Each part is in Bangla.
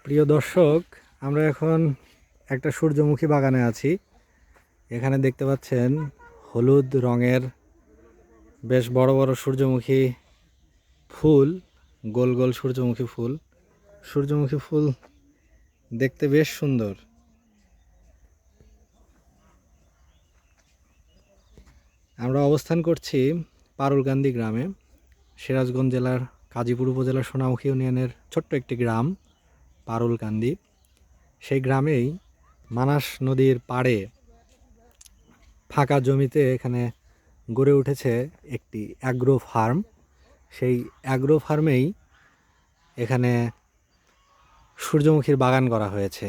প্রিয় দর্শক, আমরা এখন একটা সূর্যমুখী বাগানে আছি। এখানে দেখতে পাচ্ছেন হলুদ রঙের বেশ বড় বড় সূর্যমুখী ফুল, গোল গোল সূর্যমুখী ফুল। সূর্যমুখী ফুল দেখতে বেশ সুন্দর। আমরা অবস্থান করছি পারুলকান্দি গ্রামে, সিরাজগঞ্জ জেলার কাজীপুর উপজেলার সোনামুখী ইউনিয়নের ছোট্ট একটি গ্রাম পারুলকান্দি। সেই গ্রামেই মানাস নদীর পাড়ে ফাঁকা জমিতে এখানে গড়ে উঠেছে একটি অ্যাগ্রো ফার্ম। সেই অ্যাগ্রো ফার্মেই এখানে সূর্যমুখীর বাগান করা হয়েছে।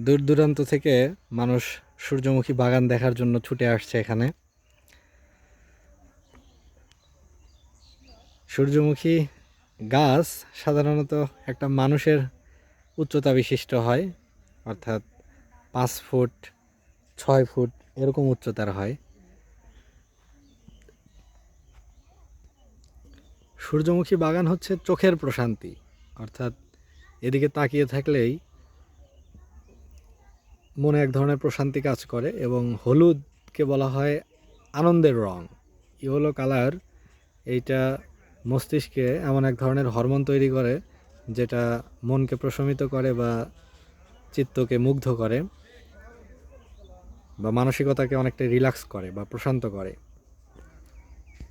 দূর দূরান্ত থেকে মানুষ সূর্যমুখী বাগান দেখার জন্য ছুটে আসছে এখানে। সূর্যমুখী গাছ সাধারণত একটা মানুষের উচ্চতা বিশিষ্ট হয়, অর্থাৎ 5 ফুট 6 ফুট এরকম উচ্চতার হয়। সূর্যমুখী বাগান হচ্ছে চোখের প্রশান্তি, অর্থাৎ এদিকে তাকিয়ে থাকলেই মনে এক ধরনের প্রশান্তি কাজ করে। এবং হলুদকে বলা হয় আনন্দের রং। ইয়েলো কালার এইটা মস্তিষ্কে এমন এক ধরনের হরমোন তৈরি করে যেটা মনকে প্রশমিত করে বা চিত্তকে মুগ্ধ করে বা মানসিকতাকে অনেকটা রিল্যাক্স করে বা প্রশান্ত করে।